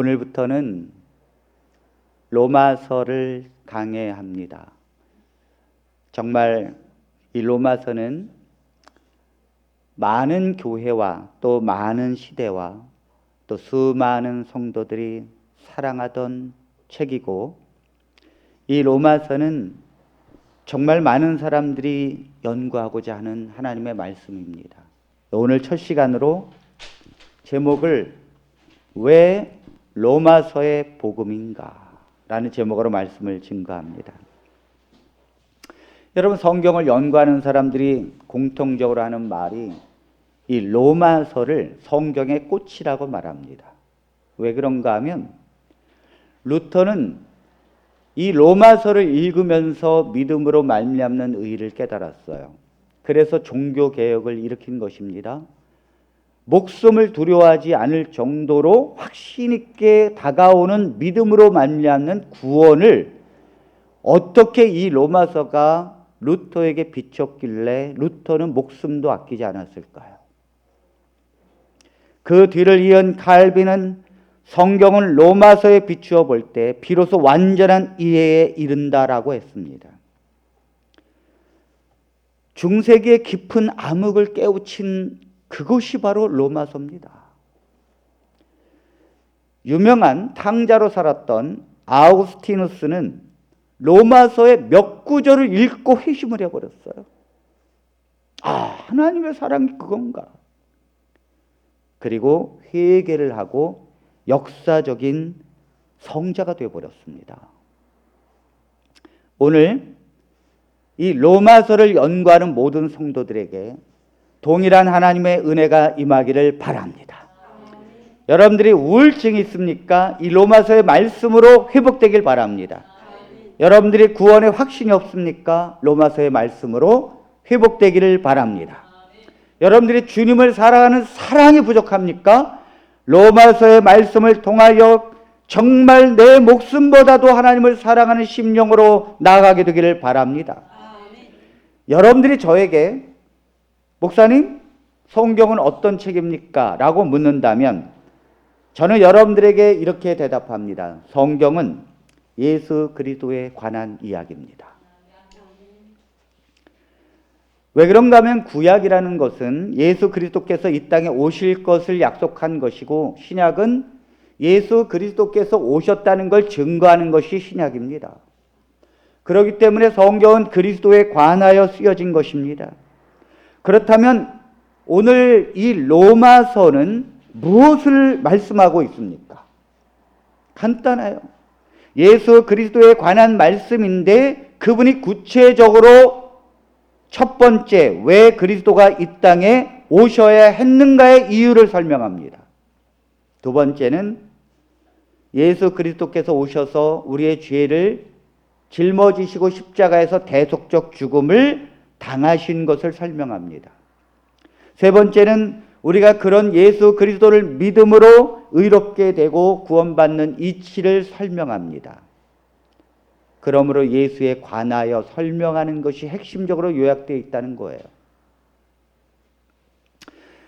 오늘부터는 로마서를 강해합니다. 정말 이 로마서는 많은 교회와 또 많은 시대와 또 수많은 성도들이 사랑하던 책이고, 이 로마서는 정말 많은 사람들이 연구하고자 하는 하나님의 말씀입니다. 오늘 첫 시간으로 제목을 왜 로마서의 복음인가 라는 제목으로 말씀을 증거합니다. 여러분, 성경을 연구하는 사람들이 공통적으로 하는 말이 이 로마서를 성경의 꽃이라고 말합니다. 왜 그런가 하면 루터는 이 로마서를 읽으면서 믿음으로 말미암는 의의를 깨달았어요. 그래서 종교개혁을 일으킨 것입니다. 목숨을 두려워하지 않을 정도로 확신 있게 다가오는 믿음으로 말미암는 구원을 어떻게 이 로마서가 루터에게 비췄길래 루터는 목숨도 아끼지 않았을까요? 그 뒤를 이은 칼빈은 성경은 로마서에 비추어 볼 때 비로소 완전한 이해에 이른다라고 했습니다. 중세기의 깊은 암흑을 깨우친 그것이 바로 로마서입니다. 유명한 탕자로 살았던 아우구스티누스는 로마서의 몇 구절을 읽고 회심을 해버렸어요. 하나님의 사랑이 그건가? 그리고 회개를 하고 역사적인 성자가 되어버렸습니다. 오늘 이 로마서를 연구하는 모든 성도들에게 동일한 하나님의 은혜가 임하기를 바랍니다. 여러분들이 우울증이 있습니까? 이 로마서의 말씀으로 회복되길 바랍니다. 여러분들이 구원의 확신이 없습니까? 로마서의 말씀으로 회복되기를 바랍니다. 여러분들이 주님을 사랑하는 사랑이 부족합니까? 로마서의 말씀을 통하여 정말 내 목숨보다도 하나님을 사랑하는 심령으로 나아가게 되기를 바랍니다. 여러분들이 저에게 목사님, 성경은 어떤 책입니까? 라고 묻는다면 저는 여러분들에게 이렇게 대답합니다. 성경은 예수 그리스도에 관한 이야기입니다. 왜 그런가 하면 구약이라는 것은 예수 그리스도께서 이 땅에 오실 것을 약속한 것이고, 신약은 예수 그리스도께서 오셨다는 걸 증거하는 것이 신약입니다. 그렇기 때문에 성경은 그리스도에 관하여 쓰여진 것입니다. 그렇다면 오늘 이 로마서는 무엇을 말씀하고 있습니까? 간단해요. 예수 그리스도에 관한 말씀인데 그분이 구체적으로 첫 번째 왜 그리스도가 이 땅에 오셔야 했는가의 이유를 설명합니다. 두 번째는 예수 그리스도께서 오셔서 우리의 죄를 짊어지시고 십자가에서 대속적 죽음을 당하신 것을 설명합니다. 세 번째는 우리가 그런 예수 그리스도를 믿음으로 의롭게 되고 구원받는 이치를 설명합니다. 그러므로 예수에 관하여 설명하는 것이 핵심적으로 요약되어 있다는 거예요.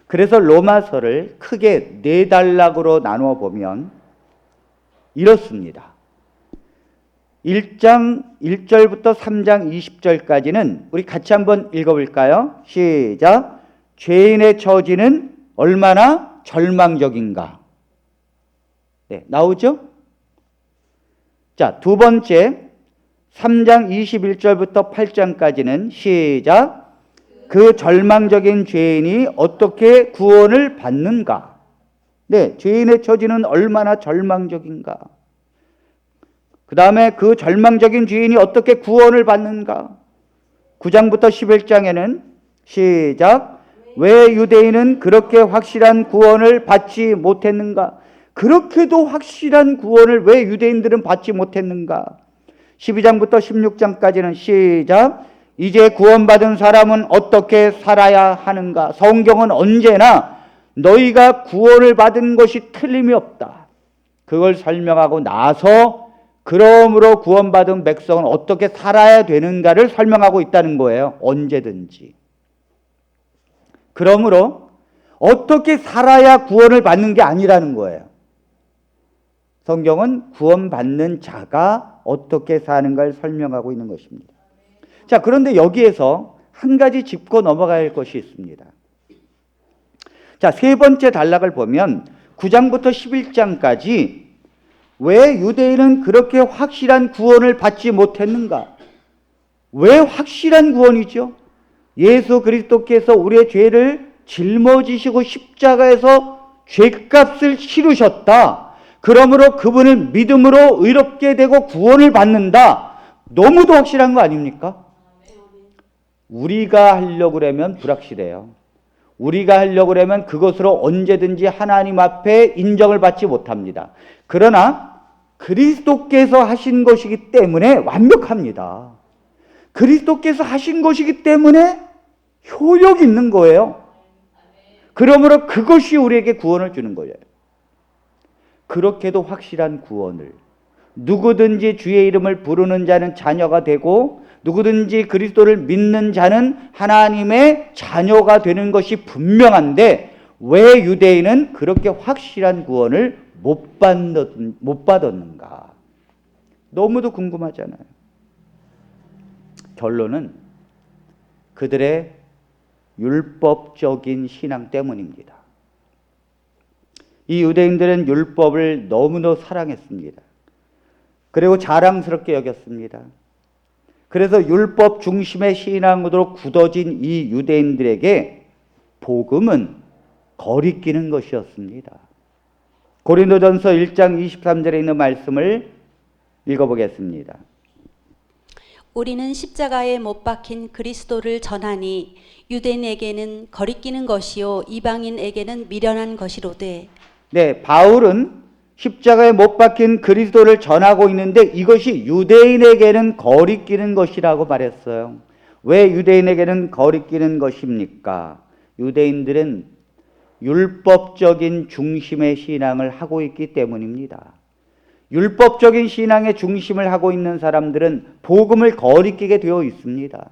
그래서 로마서를 크게 네 단락으로 나누어 보면 이렇습니다. 1장 1절부터 3장 20절까지는 우리 같이 한번 읽어볼까요? 시작. 죄인의 처지는 얼마나 절망적인가. 네, 나오죠? 자, 두 번째 3장 21절부터 8장까지는 시작. 그 절망적인 죄인이 어떻게 구원을 받는가. 네, 죄인의 처지는 얼마나 절망적인가. 그 다음에 그 절망적인 죄인이 어떻게 구원을 받는가. 9장부터 11장에는 시작. 왜 유대인은 그렇게 확실한 구원을 받지 못했는가. 그렇게도 확실한 구원을 왜 유대인들은 받지 못했는가. 12장부터 16장까지는 시작. 이제 구원받은 사람은 어떻게 살아야 하는가. 성경은 언제나 너희가 구원을 받은 것이 틀림이 없다. 그걸 설명하고 나서 그러므로 구원받은 백성은 어떻게 살아야 되는가를 설명하고 있다는 거예요. 언제든지. 그러므로 어떻게 살아야 구원을 받는 게 아니라는 거예요. 성경은 구원받는 자가 어떻게 사는가를 설명하고 있는 것입니다. 자, 그런데 여기에서 한 가지 짚고 넘어가야 할 것이 있습니다. 자, 세 번째 단락을 보면 9장부터 11장까지 왜 유대인은 그렇게 확실한 구원을 받지 못했는가? 왜 확실한 구원이죠? 예수 그리스도께서 우리의 죄를 짊어지시고 십자가에서 죄값을 치르셨다. 그러므로 그분을 믿음으로 의롭게 되고 구원을 받는다. 너무도 확실한 거 아닙니까? 우리가 하려고 그러면 불확실해요. 우리가 하려고 그러면 그것으로 언제든지 하나님 앞에 인정을 받지 못합니다. 그러나 그리스도께서 하신 것이기 때문에 완벽합니다. 그리스도께서 하신 것이기 때문에 효력이 있는 거예요. 그러므로 그것이 우리에게 구원을 주는 거예요. 그렇게도 확실한 구원을, 누구든지 주의 이름을 부르는 자는 자녀가 되고 누구든지 그리스도를 믿는 자는 하나님의 자녀가 되는 것이 분명한데 왜 유대인은 그렇게 확실한 구원을 못 받았는가? 너무도 궁금하잖아요. 결론은 그들의 율법적인 신앙 때문입니다. 이 유대인들은 율법을 너무도 사랑했습니다. 그리고 자랑스럽게 여겼습니다. 그래서 율법 중심의 신앙으로 굳어진 이 유대인들에게 복음은 거리끼는 것이었습니다. 고린도전서 1장 23절에 있는 말씀을 읽어보겠습니다. 우리는 십자가에 못 박힌 그리스도를 전하니 유대인에게는 거리끼는 것이요 이방인에게는 미련한 것이로되. 네, 바울은 십자가에 못 박힌 그리스도를 전하고 있는데 이것이 유대인에게는 거리끼는 것이라고 말했어요. 왜 유대인에게는 거리끼는 것입니까? 유대인들은 율법적인 중심의 신앙을 하고 있기 때문입니다. 율법적인 신앙의 중심을 하고 있는 사람들은 복음을 거리끼게 되어 있습니다.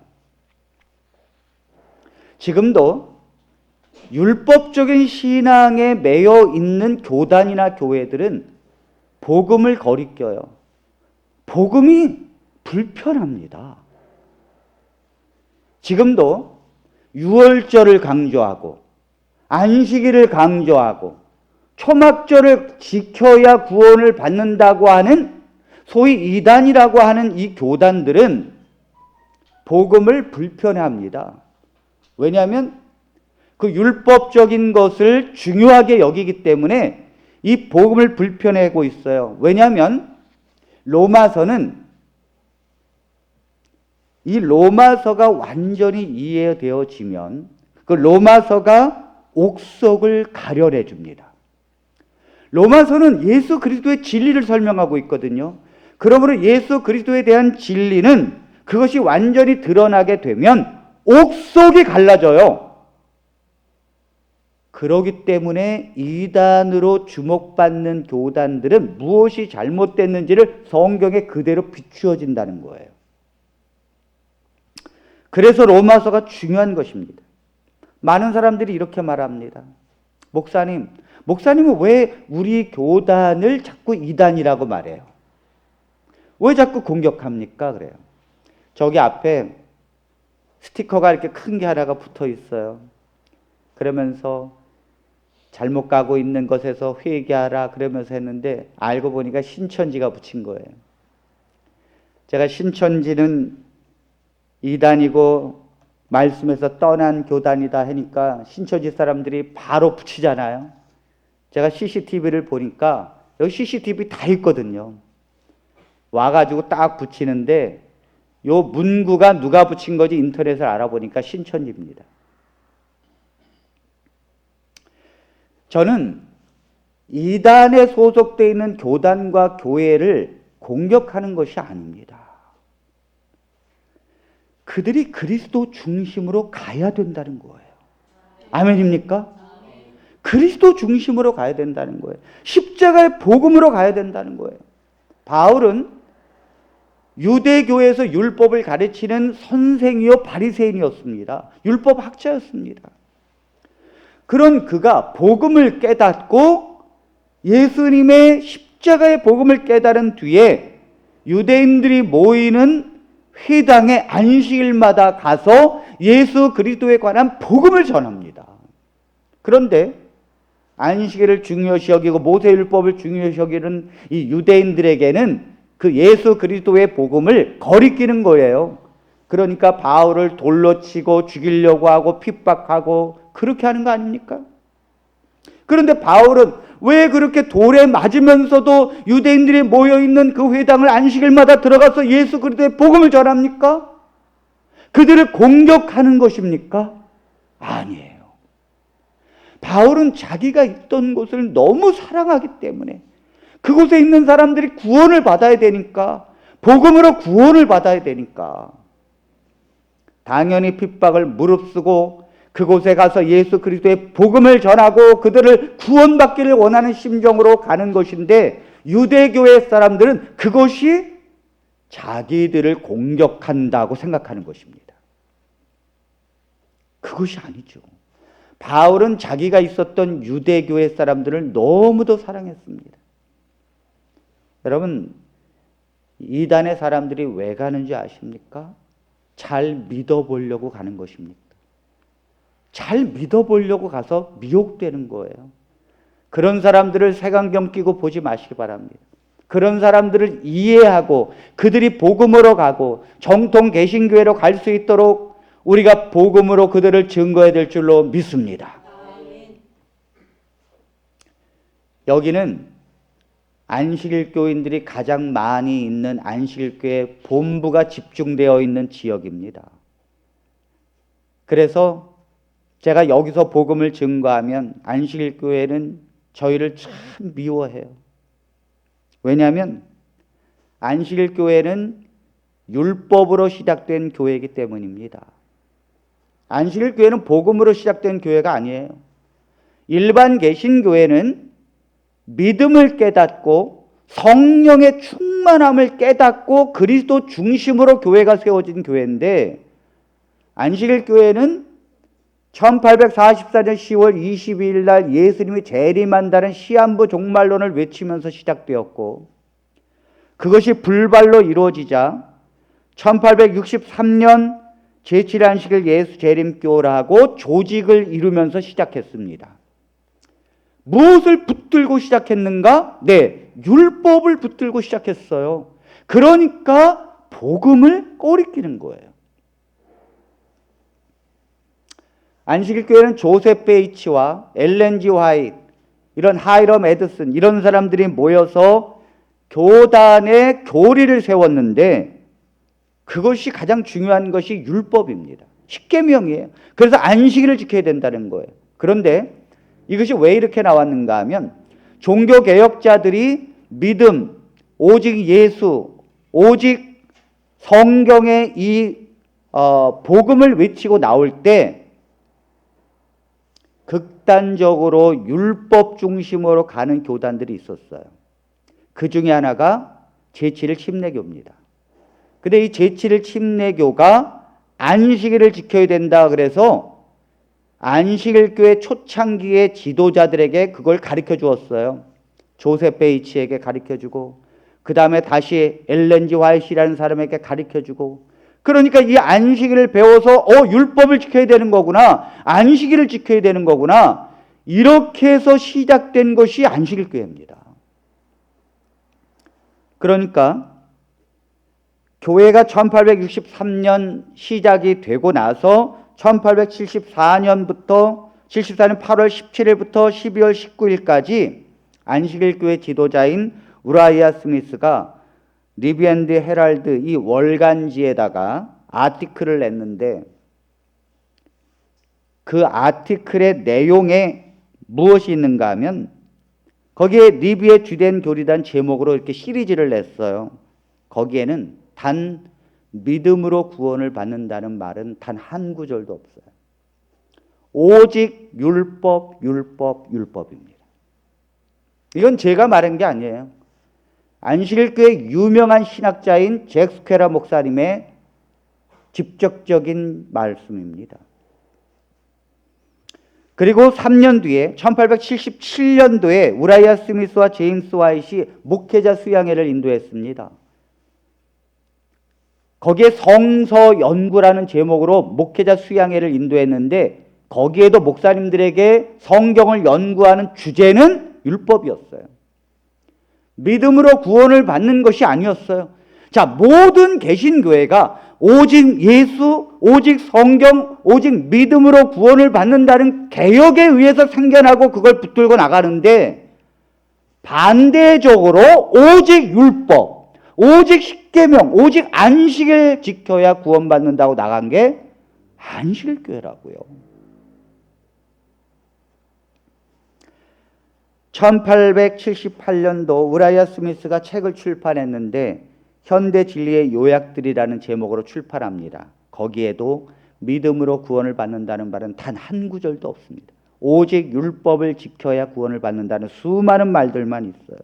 지금도 율법적인 신앙에 매여 있는 교단이나 교회들은 복음을 거리껴요. 복음이 불편합니다. 지금도 유월절을 강조하고 안식일을 강조하고 초막절을 지켜야 구원을 받는다고 하는 소위 이단이라고 하는 이 교단들은 복음을 불편해합니다. 왜냐하면 그 율법적인 것을 중요하게 여기기 때문에 이 복음을 불편해하고 있어요. 왜냐하면 이 로마서가 완전히 이해되어지면 그 로마서가 옥석을 가려내 줍니다. 로마서는 예수 그리스도의 진리를 설명하고 있거든요. 그러므로 예수 그리스도에 대한 진리는 그것이 완전히 드러나게 되면 옥석이 갈라져요. 그러기 때문에 이단으로 주목받는 교단들은 무엇이 잘못됐는지를 성경에 그대로 비추어진다는 거예요. 그래서 로마서가 중요한 것입니다. 많은 사람들이 이렇게 말합니다. 목사님은 왜 우리 교단을 자꾸 이단이라고 말해요? 왜 자꾸 공격합니까? 그래요. 저기 앞에 스티커가 이렇게 큰 게 하나가 붙어 있어요. 그러면서 잘못 가고 있는 것에서 회개하라 그러면서 했는데 알고 보니까 신천지가 붙인 거예요. 제가 신천지는 이단이고 말씀에서 떠난 교단이다 하니까 신천지 사람들이 바로 붙이잖아요. 제가 CCTV를 보니까 여기 CCTV 다 있거든요. 와가지고 딱 붙이는데 요 문구가 누가 붙인 거지 인터넷을 알아보니까 신천지입니다. 저는 이단에 소속되어 있는 교단과 교회를 공격하는 것이 아닙니다. 그들이 그리스도 중심으로 가야 된다는 거예요. 아멘입니까? 그리스도 중심으로 가야 된다는 거예요. 십자가의 복음으로 가야 된다는 거예요. 바울은 유대교에서 율법을 가르치는 선생이요 바리새인이었습니다. 율법 학자였습니다. 그런 그가 복음을 깨닫고 예수님의 십자가 십자가의 복음을 깨달은 뒤에 유대인들이 모이는 회당에 안식일마다 가서 예수 그리스도에 관한 복음을 전합니다. 그런데 안식일을 중요시 여기고 모세율법을 중요시 여기는 이 유대인들에게는 그 예수 그리스도의 복음을 거리끼는 거예요. 그러니까 바울을 돌로 치고 죽이려고 하고 핍박하고 그렇게 하는 거 아닙니까? 그런데 바울은 왜 그렇게 돌에 맞으면서도 유대인들이 모여있는 그 회당을 안식일마다 들어가서 예수 그리스도의 복음을 전합니까? 그들을 공격하는 것입니까? 아니에요. 바울은 자기가 있던 곳을 너무 사랑하기 때문에 그곳에 있는 사람들이 구원을 받아야 되니까, 복음으로 구원을 받아야 되니까 당연히 핍박을 무릅쓰고 그곳에 가서 예수 그리스도의 복음을 전하고 그들을 구원받기를 원하는 심정으로 가는 것인데, 유대교회 사람들은 그것이 자기들을 공격한다고 생각하는 것입니다. 그것이 아니죠. 바울은 자기가 있었던 유대교회 사람들을 너무도 사랑했습니다. 여러분, 이단의 사람들이 왜 가는지 아십니까? 잘 믿어보려고 가는 것입니다. 잘 믿어보려고 가서 미혹되는 거예요. 그런 사람들을 색안경 끼고 보지 마시기 바랍니다. 그런 사람들을 이해하고 그들이 복음으로 가고 정통 개신교회로 갈 수 있도록 우리가 복음으로 그들을 증거해야 될 줄로 믿습니다. 여기는 안식일 교인들이 가장 많이 있는 안식일교회 본부가 집중되어 있는 지역입니다. 그래서 제가 여기서 복음을 증거하면 안식일 교회는 저희를 참 미워해요. 왜냐하면 안식일 교회는 율법으로 시작된 교회이기 때문입니다. 안식일 교회는 복음으로 시작된 교회가 아니에요. 일반 개신교회는 믿음을 깨닫고 성령의 충만함을 깨닫고 그리스도 중심으로 교회가 세워진 교회인데, 안식일 교회는 1844년 10월 22일 날 예수님이 재림한다는 시한부 종말론을 외치면서 시작되었고, 그것이 불발로 이루어지자 1863년 제7안식일 예수 재림교라고 조직을 이루면서 시작했습니다. 무엇을 붙들고 시작했는가? 네, 율법을 붙들고 시작했어요. 그러니까 복음을 꼬리끼는 거예요. 안식일 교회는 조셉 베이치와 엘렌 G 화이트, 이런 하이럼 에드슨, 이런 사람들이 모여서 교단의 교리를 세웠는데, 그것이 가장 중요한 것이 율법입니다. 십계명이에요. 그래서 안식일을 지켜야 된다는 거예요. 그런데 이것이 왜 이렇게 나왔는가 하면, 종교개혁자들이 믿음, 오직 예수, 오직 성경의 이 복음을 외치고 나올 때 극단적으로 율법 중심으로 가는 교단들이 있었어요. 그 중에 하나가 제7일 침례교입니다. 근데 이 제7일 침례교가 안식일을 지켜야 된다 그래서 안식일 교회 초창기의 지도자들에게 그걸 가르쳐 주었어요. 조셉 베이치에게 가르쳐 주고, 그 다음에 다시 엘렌 G 화이트라는 사람에게 가르쳐 주고, 그러니까 이 안식일을 배워서 율법을 지켜야 되는 거구나, 안식일을 지켜야 되는 거구나, 이렇게 해서 시작된 것이 안식일 교회입니다. 그러니까 교회가 1863년 시작이 되고 나서 1874년 8월 17일부터 12월 19일까지 안식일 교회 지도자인 우라이아 스미스가 리비앤드 헤럴드 이 월간지에다가 아티클을 냈는데, 그 아티클의 내용에 무엇이 있는가 하면, 거기에 리비의 주된 교리단 제목으로 이렇게 시리즈를 냈어요. 거기에는 단 믿음으로 구원을 받는다는 말은 단 한 구절도 없어요. 오직 율법, 율법, 율법입니다. 이건 제가 말한 게 아니에요. 안식일교회 유명한 신학자인 잭 스퀘라 목사님의 직접적인 말씀입니다. 그리고 3년 뒤에 1877년도에 우라이아 스미스와 제임스 화이트이 목회자 수양회를 인도했습니다. 거기에 성서 연구라는 제목으로 목회자 수양회를 인도했는데 거기에도 목사님들에게 성경을 연구하는 주제는 율법이었어요. 믿음으로 구원을 받는 것이 아니었어요. 자, 모든 개신교회가 오직 예수, 오직 성경, 오직 믿음으로 구원을 받는다는 개혁에 의해서 생겨나고 그걸 붙들고 나가는데 반대적으로 오직 율법, 오직 십계명, 오직 안식을 지켜야 구원받는다고 나간 게 안식일교회라고요. 1878년도 우라이아 스미스가 책을 출판했는데 현대 진리의 요약들이라는 제목으로 출판합니다. 거기에도 믿음으로 구원을 받는다는 말은 단 한 구절도 없습니다. 오직 율법을 지켜야 구원을 받는다는 수많은 말들만 있어요.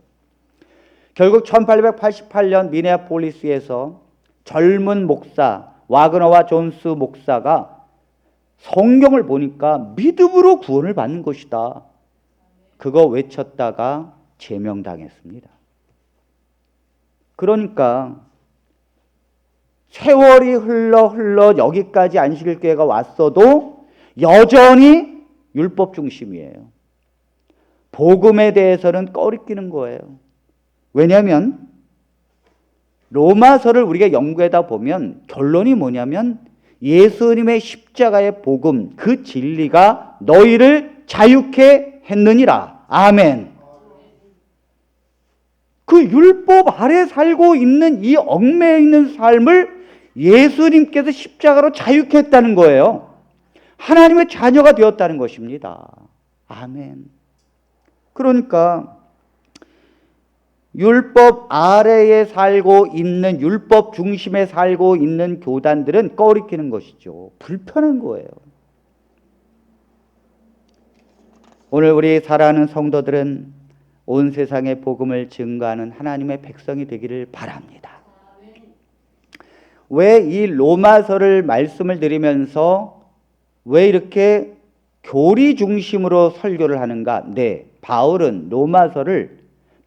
결국 1888년 미네아폴리스에서 젊은 목사 와그너와 존스 목사가 성경을 보니까 믿음으로 구원을 받는 것이다. 그거 외쳤다가 제명당했습니다. 그러니까 세월이 흘러 여기까지 안식일교회가 왔어도 여전히 율법 중심이에요. 복음에 대해서는 꺼리끼는 거예요. 왜냐하면 로마서를 우리가 연구하다 보면 결론이 뭐냐면 예수님의 십자가의 복음, 그 진리가 너희를 자유케 했느니라. 아멘. 그 율법 아래 살고 있는 이 얽매여 있는 삶을 예수님께서 십자가로 자유케 했다는 거예요. 하나님의 자녀가 되었다는 것입니다. 아멘. 그러니까 율법 아래에 살고 있는, 율법 중심에 살고 있는 교단들은 꺼리끼는 것이죠. 불편한 거예요. 오늘 우리 사랑하는 성도들은 온 세상에 복음을 증거하는 하나님의 백성이 되기를 바랍니다. 왜 이 로마서를 말씀을 드리면서 왜 이렇게 교리 중심으로 설교를 하는가? 네, 바울은 로마서를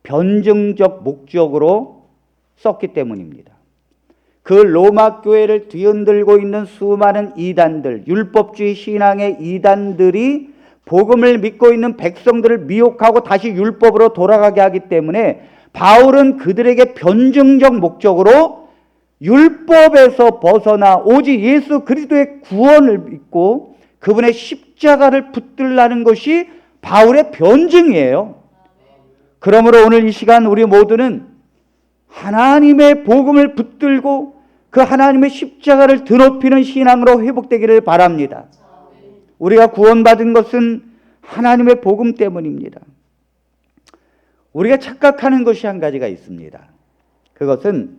변증적 목적으로 썼기 때문입니다. 그 로마 교회를 뒤흔들고 있는 수많은 이단들, 율법주의 신앙의 이단들이 복음을 믿고 있는 백성들을 미혹하고 다시 율법으로 돌아가게 하기 때문에 바울은 그들에게 변증적 목적으로 율법에서 벗어나 오직 예수 그리스도의 구원을 믿고 그분의 십자가를 붙들라는 것이 바울의 변증이에요. 그러므로 오늘 이 시간 우리 모두는 하나님의 복음을 붙들고 그 하나님의 십자가를 드높이는 신앙으로 회복되기를 바랍니다. 우리가 구원받은 것은 하나님의 복음 때문입니다. 우리가 착각하는 것이 한 가지가 있습니다. 그것은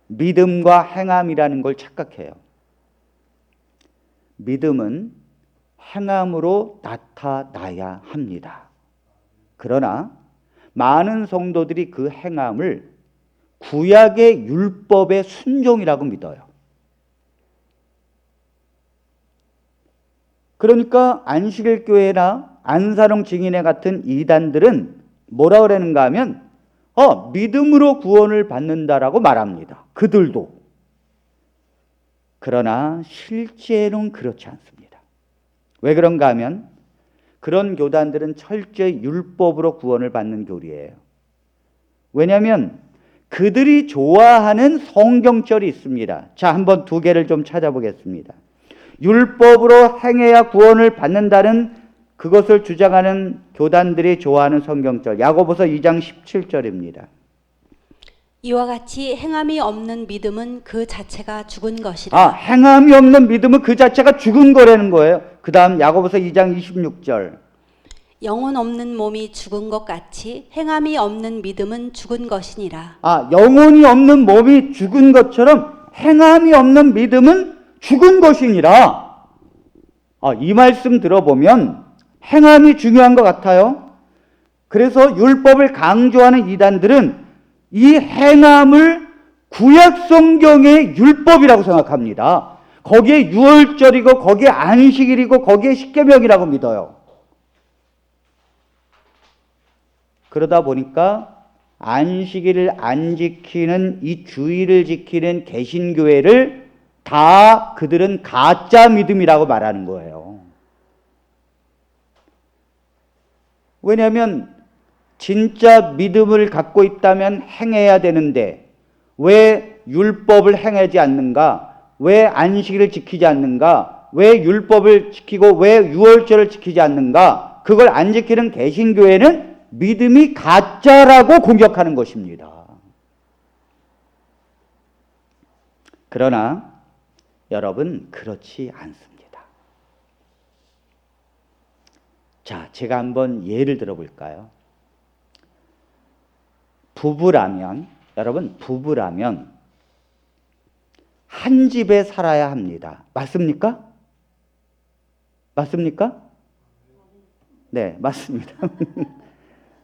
믿음과 행함이라는 걸 착각해요. 믿음은 행함으로 나타나야 합니다. 그러나 많은 성도들이 그 행함을 구약의 율법의 순종이라고 믿어요. 그러니까 안식일교회나 안사롱 증인회 같은 이단들은 뭐라 그러는가 하면 믿음으로 구원을 받는다라고 말합니다. 그들도. 그러나 실제로는 그렇지 않습니다. 왜 그런가 하면 그런 교단들은 철저히 율법으로 구원을 받는 교리예요. 왜냐하면 그들이 좋아하는 성경절이 있습니다. 자, 한번 두 개를 좀 찾아보겠습니다. 율법으로 행해야 구원을 받는다는 그것을 주장하는 교단들이 좋아하는 성경절, 야고보서 2장 17절입니다. 이와 같이 행함이 없는 믿음은 그 자체가 죽은 것이라. 행함이 없는 믿음은 그 자체가 죽은 거라는 거예요. 그 다음 야고보서 2장 26절. 영혼 없는 몸이 죽은 것 같이 행함이 없는 믿음은 죽은 것이니라. 영혼이 없는 몸이 죽은 것처럼 행함이 없는 믿음은 죽은 것이니라. 이 말씀 들어보면 행함이 중요한 것 같아요. 그래서 율법을 강조하는 이단들은 이 행함을 구약 성경의 율법이라고 생각합니다. 거기에 유월절이고 거기에 안식일이고 거기에 십계명이라고 믿어요. 그러다 보니까 안식일을 안 지키는 이 주의를 지키는 개신교회를 다 그들은 가짜 믿음이라고 말하는 거예요. 왜냐하면 진짜 믿음을 갖고 있다면 행해야 되는데 왜 율법을 행하지 않는가? 왜 안식일을 지키지 않는가? 왜 율법을 지키고 왜 유월절을 지키지 않는가? 그걸 안 지키는 개신교회는 믿음이 가짜라고 공격하는 것입니다. 그러나 여러분, 그렇지 않습니다. 자, 제가 한번 예를 들어볼까요? 여러분, 부부라면 한 집에 살아야 합니다. 맞습니까? 맞습니까? 네, 맞습니다.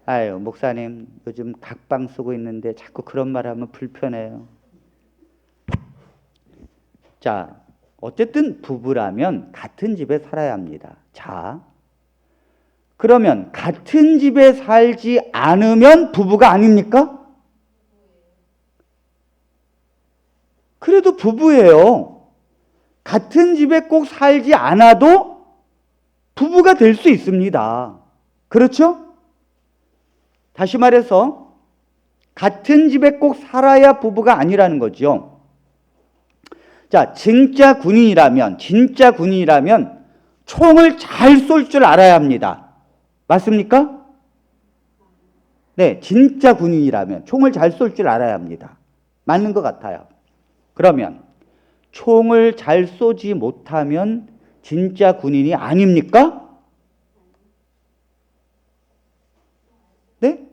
아유, 목사님, 요즘 각방 쓰고 있는데 자꾸 그런 말 하면 불편해요. 자, 어쨌든 부부라면 같은 집에 살아야 합니다. 자, 그러면 같은 집에 살지 않으면 부부가 아닙니까? 그래도 부부예요. 같은 집에 꼭 살지 않아도 부부가 될 수 있습니다. 그렇죠? 다시 말해서 같은 집에 꼭 살아야 부부가 아니라는 거죠. 자, 진짜 군인이라면 총을 잘 쏠 줄 알아야 합니다. 맞습니까? 네, 진짜 군인이라면 총을 잘 쏠 줄 알아야 합니다. 맞는 것 같아요. 그러면 총을 잘 쏘지 못하면 진짜 군인이 아닙니까? 네?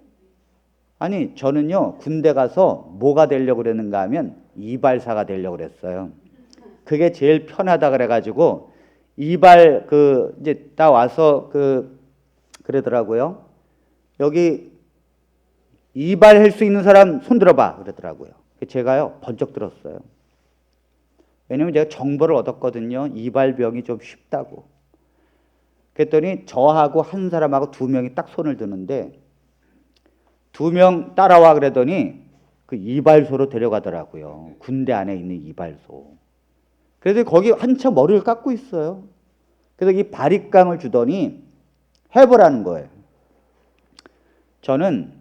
아니, 저는요, 군대 가서 뭐가 되려고 그랬는가 하면 이발사가 되려고 그랬어요. 그게 제일 편하다 그래가지고 이발 이제 딱 와서 그러더라고요. 여기 이발할 수 있는 사람 손 들어봐 그러더라고요. 제가요 번쩍 들었어요. 왜냐면 제가 정보를 얻었거든요. 이발병이 좀 쉽다고. 그랬더니 저하고 한 사람하고 두 명이 딱 손을 드는데 2명 따라와 그러더니 그 이발소로 데려가더라고요. 군대 안에 있는 이발소. 그래서 거기 한참 머리를 깎고 있어요. 그래서 이 바리깡을 주더니 해보라는 거예요. 저는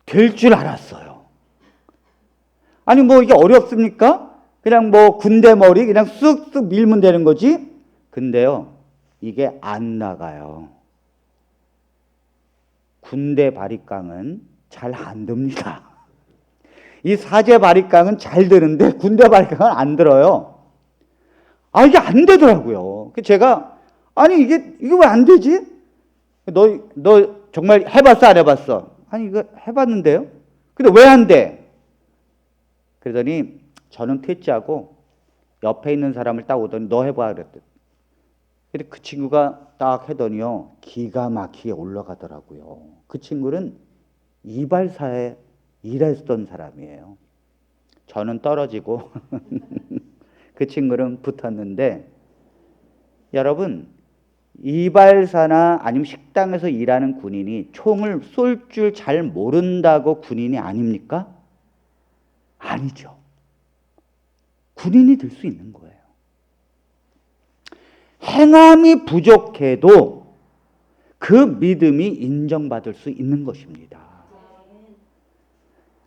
될 줄 알았어요. 아니 뭐 이게 어렵습니까? 그냥 뭐 군대 머리 그냥 쓱쓱 밀면 되는 거지. 근데요, 이게 안 나가요. 군대 바리깡은 잘 안 듭니다. 이 사제 바리깡은 잘 되는데 군대 바리깡은 안 들어요. 아, 이게 안 되더라고요. 제가 아니 이게 왜 안 되지? 너 정말 해봤어 안 해봤어? 아니 이거 해봤는데요. 근데 왜 안 돼? 그러더니 저는 퇴짜고 옆에 있는 사람을 딱 오더니 너 해봐 그랬더니 근데 그 친구가 딱 하더니요 기가 막히게 올라가더라고요. 그 친구는 이발사에 일했던 사람이에요. 저는 떨어지고 그 친구는 붙었는데, 여러분 이발사나 아니면 식당에서 일하는 군인이 총을 쏠 줄 잘 모른다고 군인이 아닙니까? 아니죠. 군인이 될 수 있는 거예요. 행함이 부족해도 그 믿음이 인정받을 수 있는 것입니다.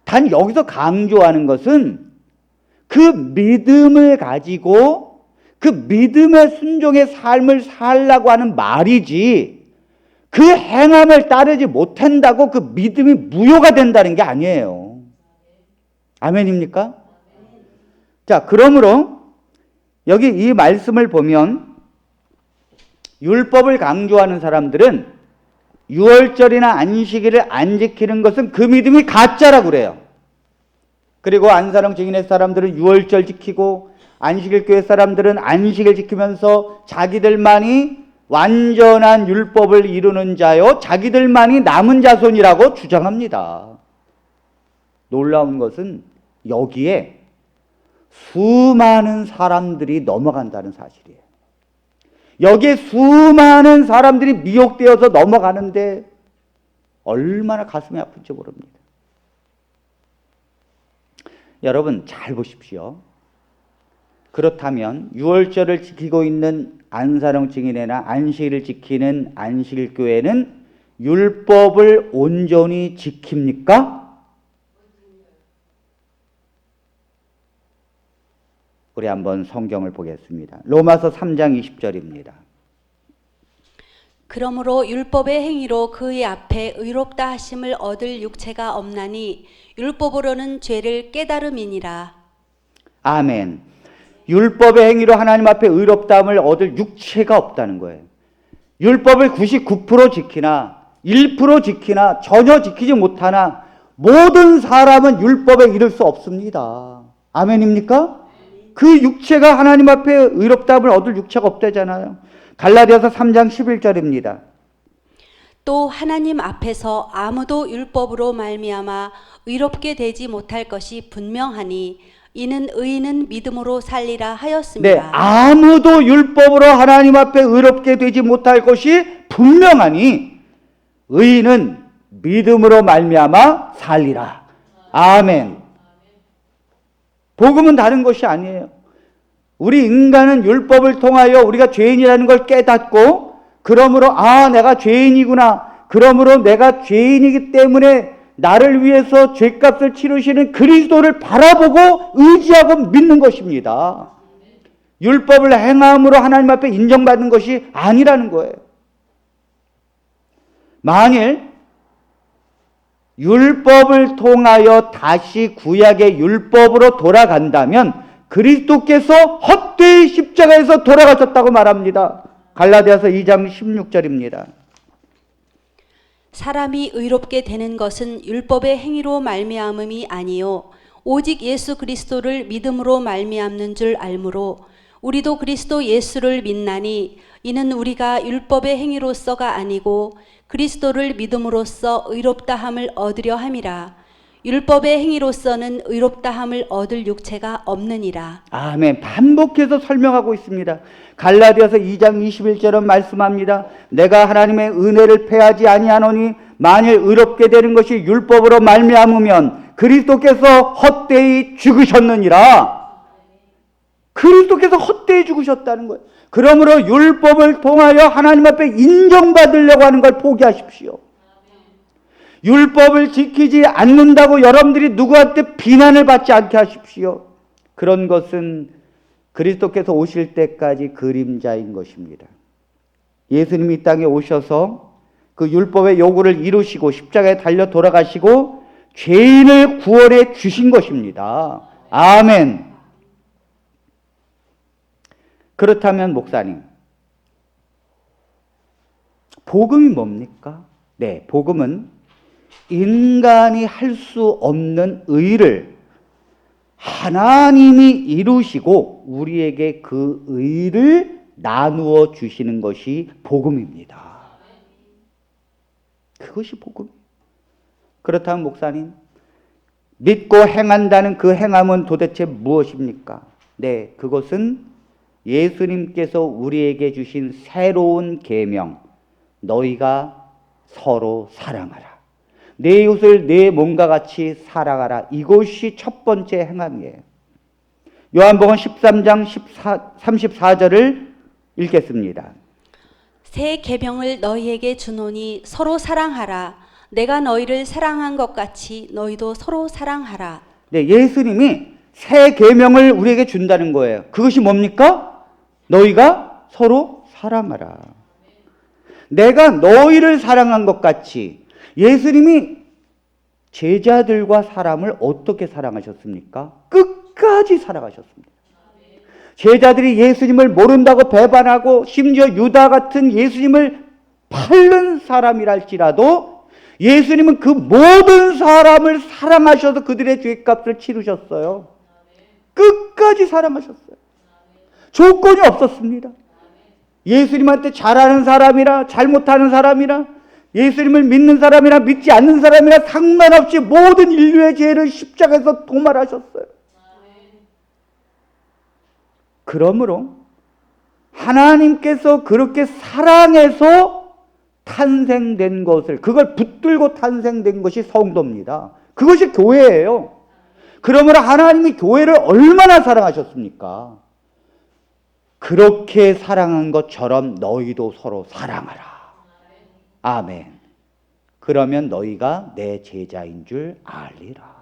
단 여기서 강조하는 것은 그 믿음을 가지고 그 믿음의 순종의 삶을 살라고 하는 말이지, 그 행함을 따르지 못한다고 그 믿음이 무효가 된다는 게 아니에요. 아멘입니까? 자, 그러므로 여기 이 말씀을 보면 율법을 강조하는 사람들은 유월절이나 안식일을 안 지키는 것은 그 믿음이 가짜라고 그래요. 그리고 안사랑 증인의 사람들은 유월절 지키고 안식일 교회 사람들은 안식일 지키면서 자기들만이 완전한 율법을 이루는 자요, 자기들만이 남은 자손이라고 주장합니다. 놀라운 것은 여기에 수많은 사람들이 넘어간다는 사실이에요. 여기에 수많은 사람들이 미혹되어서 넘어가는데 얼마나 가슴이 아픈지 모릅니다. 여러분 잘 보십시오. 그렇다면 유월절을 지키고 있는 안사령 증인회나 안식일을 지키는 안식일교회는 율법을 온전히 지킵니까? 우리 한번 성경을 보겠습니다. 로마서 3장 20절입니다. 그러므로 율법의 행위로 그의 앞에 의롭다 하심을 얻을 육체가 없나니 율법으로는 죄를 깨달음이니라. 아멘. 율법의 행위로 하나님 앞에 의롭다함을 얻을 육체가 없다는 거예요. 율법을 99% 지키나 1% 지키나 전혀 지키지 못하나 모든 사람은 율법에 이를 수 없습니다. 아멘입니까? 그 육체가 하나님 앞에 의롭다함을 얻을 육체가 없다잖아요. 갈라디아서 3장 11절입니다. 또 하나님 앞에서 아무도 율법으로 말미암아 의롭게 되지 못할 것이 분명하니 이는 의인은 믿음으로 살리라 하였습니다. 네, 아무도 율법으로 하나님 앞에 의롭게 되지 못할 것이 분명하니 의인은 믿음으로 말미암아 살리라. 아멘. 복음은 다른 것이 아니에요. 우리 인간은 율법을 통하여 우리가 죄인이라는 걸 깨닫고 그러므로 내가 죄인이구나. 그러므로 내가 죄인이기 때문에 나를 위해서 죄값을 치르시는 그리스도를 바라보고 의지하고 믿는 것입니다. 율법을 행함으로 하나님 앞에 인정받는 것이 아니라는 거예요. 만일 율법을 통하여 다시 구약의 율법으로 돌아간다면 그리스도께서 헛되이 십자가에서 돌아가셨다고 말합니다. 갈라디아서 2장 16절입니다. 사람이 의롭게 되는 것은 율법의 행위로 말미암음이 아니요 오직 예수 그리스도를 믿음으로 말미암는 줄 알므로 우리도 그리스도 예수를 믿나니 이는 우리가 율법의 행위로서가 아니고 그리스도를 믿음으로써 의롭다함을 얻으려 함이라. 율법의 행위로서는 의롭다함을 얻을 육체가 없느니라. 아멘. 반복해서 설명하고 있습니다. 갈라디아서 2장 21절은 말씀합니다. 내가 하나님의 은혜를 패하지 아니하노니 만일 의롭게 되는 것이 율법으로 말미암으면 그리스도께서 헛되이 죽으셨느니라. 그리스도께서 헛되이 죽으셨다는 거예요. 그러므로 율법을 통하여 하나님 앞에 인정받으려고 하는 걸 포기하십시오. 율법을 지키지 않는다고 여러분들이 누구한테 비난을 받지 않게 하십시오. 그런 것은 그리스도께서 오실 때까지 그림자인 것입니다. 예수님이 이 땅에 오셔서 그 율법의 요구를 이루시고 십자가에 달려 돌아가시고 죄인을 구원해 주신 것입니다. 아멘. 그렇다면 목사님, 복음이 뭡니까? 네, 복음은 인간이 할 수 없는 의를 하나님이 이루시고 우리에게 그 의를 나누어 주시는 것이 복음입니다. 그것이 복음. 그렇다면 목사님, 믿고 행한다는 그 행함은 도대체 무엇입니까? 네, 그것은 예수님께서 우리에게 주신 새로운 계명, 너희가 서로 사랑하라. 내 이웃을 내 몸과 같이 사랑하라. 이것이 첫 번째 행함이에요. 요한복음 13장 34절을 읽겠습니다. 새 계명을 너희에게 주노니 서로 사랑하라. 내가 너희를 사랑한 것 같이 너희도 서로 사랑하라. 네, 예수님이 새 계명을 우리에게 준다는 거예요. 그것이 뭡니까? 너희가 서로 사랑하라. 내가 너희를 사랑한 것 같이. 예수님이 제자들과 사람을 어떻게 사랑하셨습니까? 끝까지 사랑하셨습니다. 제자들이 예수님을 모른다고 배반하고 심지어 유다 같은 예수님을 팔는 사람이랄지라도 예수님은 그 모든 사람을 사랑하셔서 그들의 죄값을 치르셨어요. 끝까지 사랑하셨어요. 조건이 없었습니다. 예수님한테 잘하는 사람이라 잘못하는 사람이라 예수님을 믿는 사람이나 믿지 않는 사람이나 상관없이 모든 인류의 죄를 십자가에서 도말하셨어요. 그러므로 하나님께서 그렇게 사랑해서 탄생된 것을, 그걸 붙들고 탄생된 것이 성도입니다. 그것이 교회예요. 그러므로 하나님이 교회를 얼마나 사랑하셨습니까? 그렇게 사랑한 것처럼 너희도 서로 사랑하라. 아멘. 그러면 너희가 내 제자인 줄 알리라.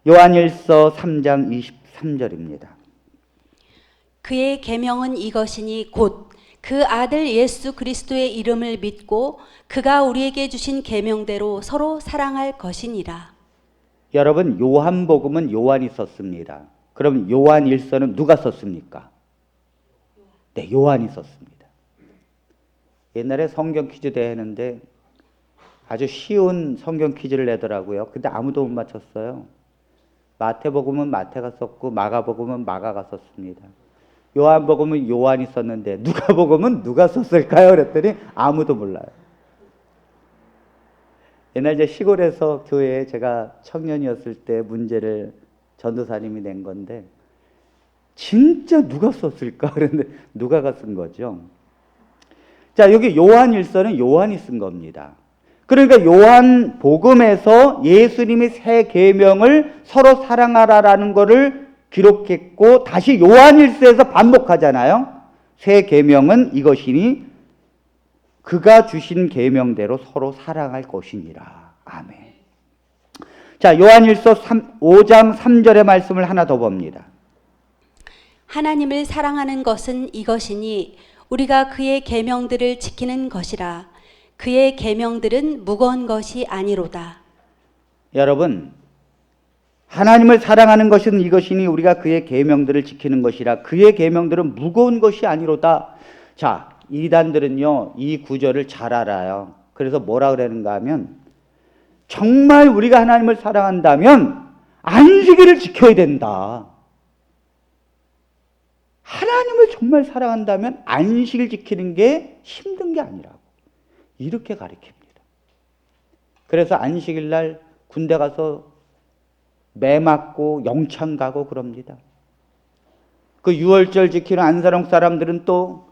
요한일서 3장 23절입니다. 그의 계명은 이것이니 곧 그 아들 예수 그리스도의 이름을 믿고 그가 우리에게 주신 계명대로 서로 사랑할 것이니라. 여러분, 요한복음은 요한이 썼습니다. 그럼 요한일서는 누가 썼습니까? 네, 요한이 썼습니다. 옛날에 성경 퀴즈 대회 했는데 아주 쉬운 성경 퀴즈를 내더라고요. 근데 아무도 못 맞췄어요. 마태복음은 마태가 썼고 마가복음은 마가가 썼습니다. 요한복음은 요한이 썼는데 누가복음은 누가 썼을까요? 그랬더니 아무도 몰라요. 옛날 이제 시골에서 교회에 제가 청년이었을 때 문제를 전도사님이 낸 건데 진짜 누가 썼을까? 그런데 누가가 쓴 거죠. 자, 여기 요한일서는 요한이 쓴 겁니다. 그러니까 요한복음에서 예수님이 새 계명을 서로 사랑하라라는 것을 기록했고 다시 요한일서에서 반복하잖아요. 새 계명은 이것이니 그가 주신 계명대로 서로 사랑할 것이니라. 아멘. 자, 요한일서 5장 3절의 말씀을 하나 더 봅니다. 하나님을 사랑하는 것은 이것이니 우리가 그의 계명들을 지키는 것이라. 그의 계명들은 무거운 것이 아니로다. 여러분, 하나님을 사랑하는 것은 이것이니 우리가 그의 계명들을 지키는 것이라. 그의 계명들은 무거운 것이 아니로다. 자, 이단들은요 이 구절을 잘 알아요. 그래서 뭐라 그러는가 하면 정말 우리가 하나님을 사랑한다면 안식일을 지켜야 된다. 하나님을 정말 사랑한다면 안식일 지키는 게 힘든 게 아니라고 이렇게 가르칩니다. 그래서 안식일 날 군대 가서 매 맞고 영창 가고 그럽니다. 그 유월절 지키는 안사람 사람들은 또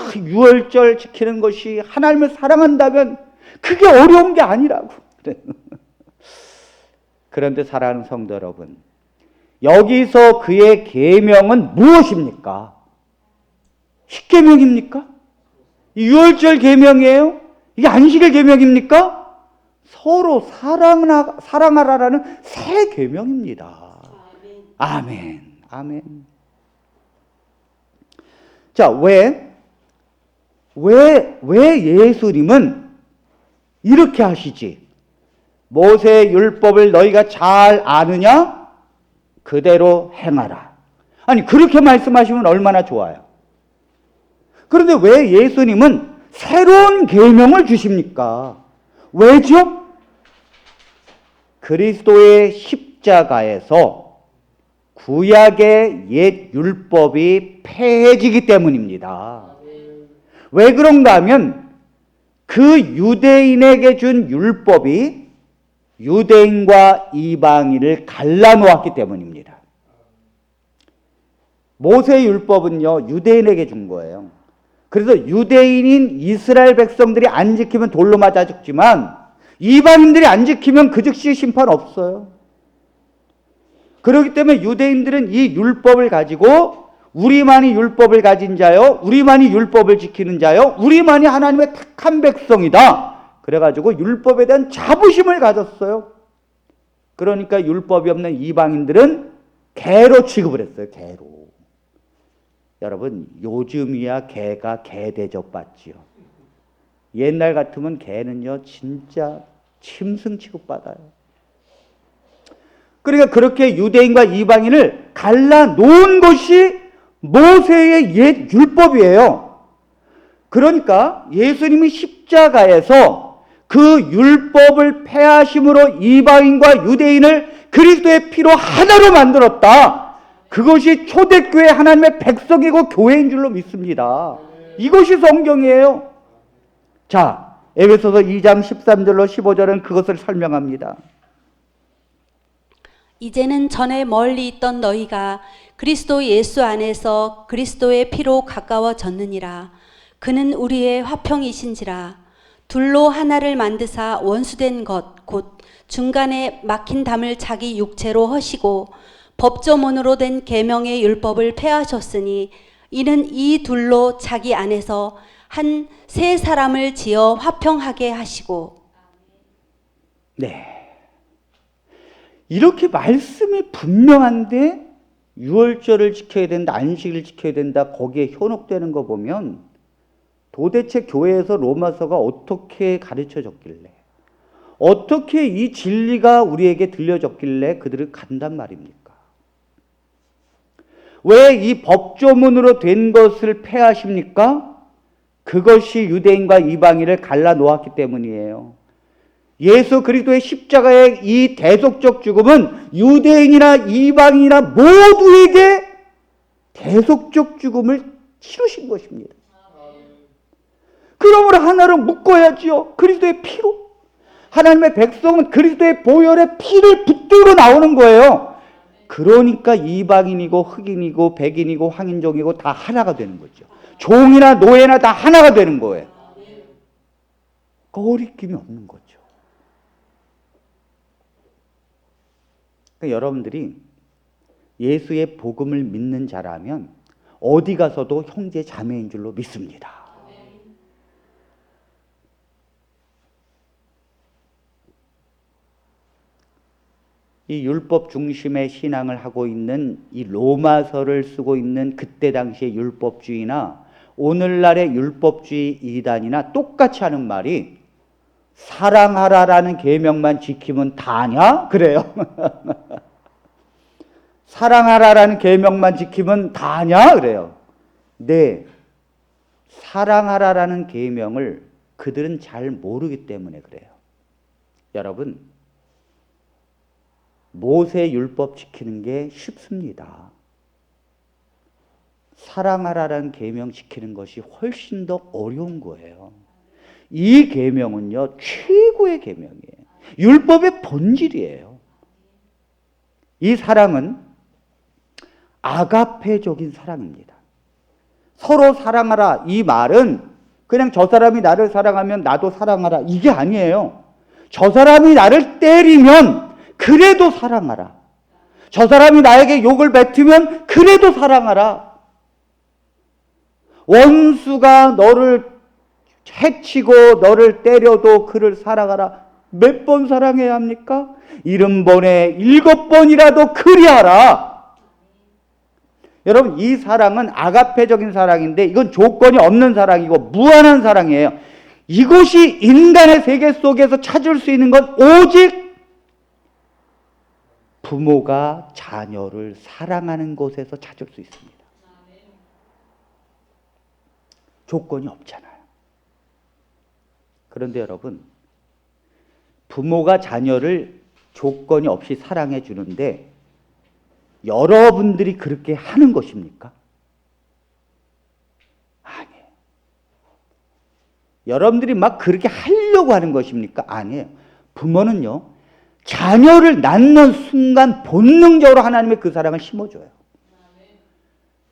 그 유월절 지키는 것이 하나님을 사랑한다면 그게 어려운 게 아니라고. 그런데 사랑하는 성도 여러분, 여기서 그의 계명은 무엇입니까? 십계명입니까? 유월절 계명이에요? 이게 안식일 계명입니까? 서로 사랑하라라는 새 계명입니다. 아멘. 아멘. 자, 왜 예수님은 이렇게 하시지? 모세의 율법을 너희가 잘 아느냐? 그대로 행하라. 아니, 그렇게 말씀하시면 얼마나 좋아요. 그런데 왜 예수님은 새로운 계명을 주십니까? 왜죠? 그리스도의 십자가에서 구약의 옛 율법이 폐해지기 때문입니다. 왜 그런가 하면 그 유대인에게 준 율법이 유대인과 이방인을 갈라놓았기 때문입니다. 모세의 율법은요 유대인에게 준 거예요. 그래서 유대인인 이스라엘 백성들이 안 지키면 돌로 맞아 죽지만 이방인들이 안 지키면 그 즉시 심판 없어요. 그렇기 때문에 유대인들은 이 율법을 가지고 우리만이 율법을 가진 자요, 우리만이 율법을 지키는 자요, 우리만이 하나님의 택한 백성이다. 그래가지고 율법에 대한 자부심을 가졌어요. 그러니까 율법이 없는 이방인들은 개로 취급을 했어요. 개로. 여러분, 요즘이야 개가 개 대접받지요. 옛날 같으면 개는요 진짜 짐승 취급받아요. 그러니까 그렇게 유대인과 이방인을 갈라놓은 것이 모세의 옛 율법이에요. 그러니까 예수님이 십자가에서 그 율법을 폐하심으로 이방인과 유대인을 그리스도의 피로 하나로 만들었다. 그것이 초대교회 하나님의 백성이고 교회인 줄로 믿습니다. 이것이 성경이에요. 자, 에베소서 2장 13절로 15절은 그것을 설명합니다. 이제는 전에 멀리 있던 너희가 그리스도 예수 안에서 그리스도의 피로 가까워졌느니라. 그는 우리의 화평이신지라. 둘로 하나를 만드사 원수된 것 곧 중간에 막힌 담을 자기 육체로 허시고 법조문으로 된 계명의 율법을 폐하셨으니 이는 이 둘로 자기 안에서 한 세 사람을 지어 화평하게 하시고. 네. 이렇게 말씀이 분명한데 유월절을 지켜야 된다, 안식일을 지켜야 된다, 거기에 현혹되는 거 보면 도대체 교회에서 로마서가 어떻게 가르쳐졌길래, 어떻게 이 진리가 우리에게 들려졌길래 그들을 간단 말입니까? 왜 이 법조문으로 된 것을 폐하십니까? 그것이 유대인과 이방인을 갈라 놓았기 때문이에요. 예수 그리스도의 십자가의 이 대속적 죽음은 유대인이나 이방인이나 모두에게 대속적 죽음을 치르신 것입니다. 그러므로 하나로 묶어야지요. 그리스도의 피로. 하나님의 백성은 그리스도의 보혈에 피를 붙들고 나오는 거예요. 그러니까 이방인이고 흑인이고 백인이고 황인종이고 다 하나가 되는 거죠. 종이나 노예나 다 하나가 되는 거예요. 거리낌이 없는 거죠. 그러니까 여러분들이 예수의 복음을 믿는 자라면 어디 가서도 형제 자매인 줄로 믿습니다. 이 율법 중심의 신앙을 하고 있는 이 로마서를 쓰고 있는 그때 당시의 율법주의나 오늘날의 율법주의 이단이나 똑같이 하는 말이 사랑하라라는 계명만 지키면 다냐? 그래요. 사랑하라라는 계명만 지키면 다냐? 그래요. 네. 사랑하라라는 계명을 그들은 잘 모르기 때문에 그래요. 여러분, 모세 율법 지키는 게 쉽습니다. 사랑하라라는 계명 지키는 것이 훨씬 더 어려운 거예요. 이 계명은요, 최고의 계명이에요. 율법의 본질이에요. 이 사랑은 아가페적인 사랑입니다. 서로 사랑하라. 이 말은 그냥 저 사람이 나를 사랑하면 나도 사랑하라. 이게 아니에요. 저 사람이 나를 때리면 그래도 사랑하라. 저 사람이 나에게 욕을 뱉으면 그래도 사랑하라. 원수가 너를 해치고 너를 때려도 그를 사랑하라. 몇 번 사랑해야 합니까? 70번에 7번이라도 그리하라. 여러분, 이 사랑은 아가페적인 사랑인데 이건 조건이 없는 사랑이고 무한한 사랑이에요. 이것이 인간의 세계 속에서 찾을 수 있는 건 오직 부모가 자녀를 사랑하는 곳에서 찾을 수 있습니다. 조건이 없잖아요. 그런데 여러분, 부모가 자녀를 조건이 없이 사랑해 주는데 여러분들이 그렇게 하는 것입니까? 아니에요. 여러분들이 막 그렇게 하려고 하는 것입니까? 아니에요. 부모는요, 자녀를 낳는 순간 본능적으로 하나님의 그 사랑을 심어줘요.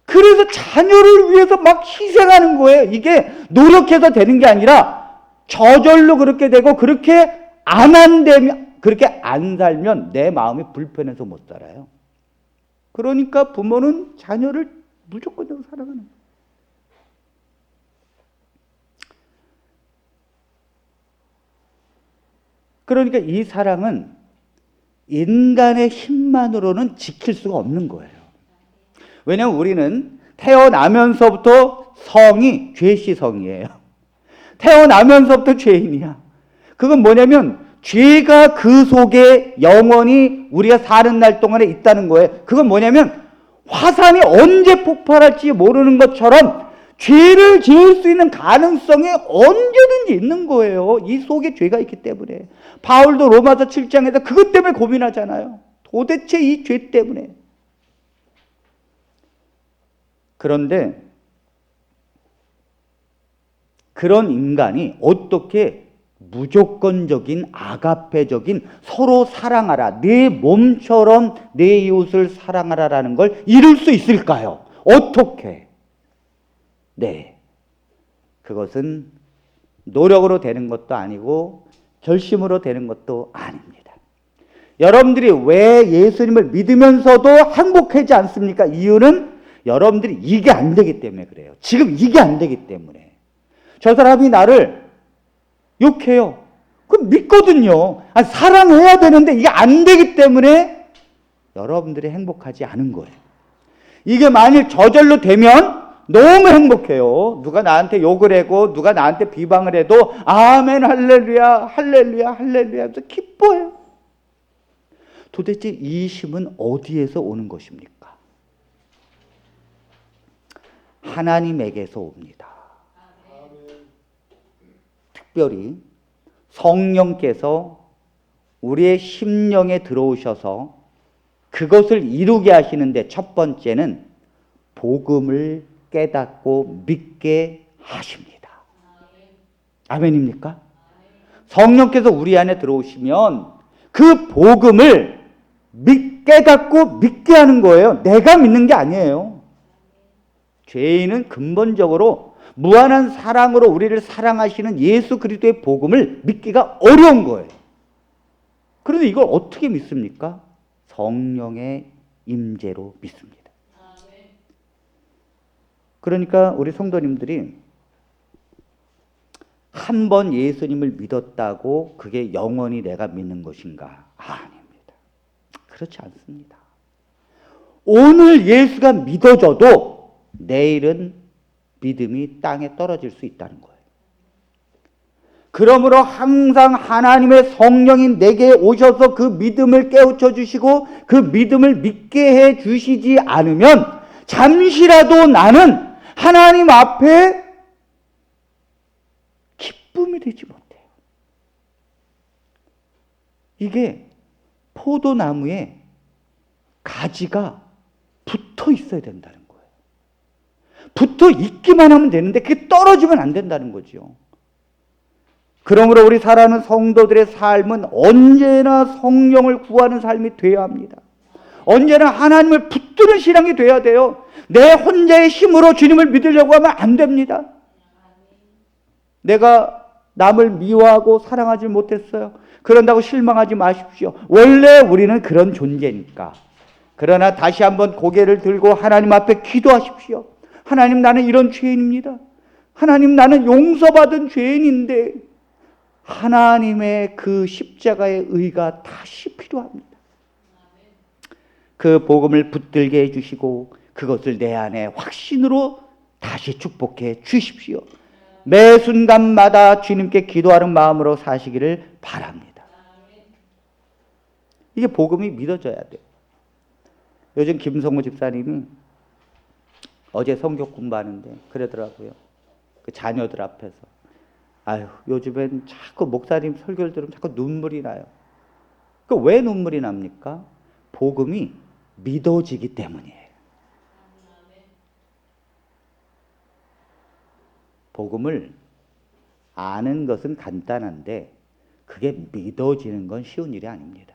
그래서 자녀를 위해서 막 희생하는 거예요. 이게 노력해서 되는 게 아니라 저절로 그렇게 되고, 그렇게 안 한다면, 그렇게 안 살면 내 마음이 불편해서 못 살아요. 그러니까 부모는 자녀를 무조건적으로 사랑하는 거예요. 그러니까 이 사랑은 인간의 힘만으로는 지킬 수가 없는 거예요. 왜냐하면 우리는 태어나면서부터 성이 죄시성이에요. 태어나면서부터 죄인이야. 그건 뭐냐면 죄가 그 속에 영원히 우리가 사는 날 동안에 있다는 거예요. 그건 뭐냐면 화산이 언제 폭발할지 모르는 것처럼 죄를 지을 수 있는 가능성이 언제든지 있는 거예요. 이 속에 죄가 있기 때문에. 바울도 로마서 7장에서 그것 때문에 고민하잖아요. 도대체 이 죄 때문에. 그런데 그런 인간이 어떻게 무조건적인 아가페적인 서로 사랑하라, 내 몸처럼 내 이웃을 사랑하라라는 걸 이룰 수 있을까요? 어떻게? 네, 그것은 노력으로 되는 것도 아니고 결심으로 되는 것도 아닙니다. 여러분들이 왜 예수님을 믿으면서도 행복하지 않습니까? 이유는 여러분들이 이게 안 되기 때문에 그래요. 지금 이게 안 되기 때문에. 저 사람이 나를 욕해요. 그럼 믿거든요. 아니, 사랑해야 되는데 이게 안 되기 때문에 여러분들이 행복하지 않은 거예요. 이게 만일 저절로 되면 너무 행복해요. 누가 나한테 욕을 하고 누가 나한테 비방을 해도 아멘 할렐루야 할렐루야 할렐루야 하면서 기뻐해요. 도대체 이 힘은 어디에서 오는 것입니까? 하나님에게서 옵니다. 특별히 성령께서 우리의 심령에 들어오셔서 그것을 이루게 하시는데 첫 번째는 복음을 깨닫고 믿게 하십니다. 아멘입니까? 성령께서 우리 안에 들어오시면 그 복음을 깨닫고 믿게 하는 거예요. 내가 믿는 게 아니에요. 죄인은 근본적으로 무한한 사랑으로 우리를 사랑하시는 예수 그리스도의 복음을 믿기가 어려운 거예요. 그런데 이걸 어떻게 믿습니까? 성령의 임재로 믿습니다. 그러니까 우리 성도님들이 한 번 예수님을 믿었다고 그게 영원히 내가 믿는 것인가? 아닙니다. 그렇지 않습니다. 오늘 예수가 믿어져도 내일은 믿음이 땅에 떨어질 수 있다는 거예요. 그러므로 항상 하나님의 성령이 내게 오셔서 그 믿음을 깨우쳐 주시고 그 믿음을 믿게 해 주시지 않으면 잠시라도 나는 하나님 앞에 기쁨이 되지 못해요. 이게 포도나무에 가지가 붙어 있어야 된다는 거예요. 붙어 있기만 하면 되는데 그게 떨어지면 안 된다는 거죠. 그러므로 우리 사랑하는 성도들의 삶은 언제나 성령을 구하는 삶이 되어야 합니다. 언제나 하나님을 붙드는 신앙이 되어야 돼요. 내 혼자의 힘으로 주님을 믿으려고 하면 안 됩니다. 내가 남을 미워하고 사랑하지 못했어요. 그런다고 실망하지 마십시오. 원래 우리는 그런 존재니까. 그러나 다시 한번 고개를 들고 하나님 앞에 기도하십시오. 하나님, 나는 이런 죄인입니다. 하나님, 나는 용서받은 죄인인데 하나님의 그 십자가의 의가 다시 필요합니다. 그 복음을 붙들게 해주시고 그것을 내 안에 확신으로 다시 축복해 주십시오. 매 순간마다 주님께 기도하는 마음으로 사시기를 바랍니다. 이게 복음이 믿어져야 돼요. 요즘 김성모 집사님이 어제 성경 공부하는데 그러더라고요. 그 자녀들 앞에서 아유, 요즘엔 자꾸 목사님 설교를 들으면 자꾸 눈물이 나요. 그 왜 눈물이 납니까? 복음이 믿어지기 때문이에요. 복음을 아는 것은 간단한데 그게 믿어지는 건 쉬운 일이 아닙니다.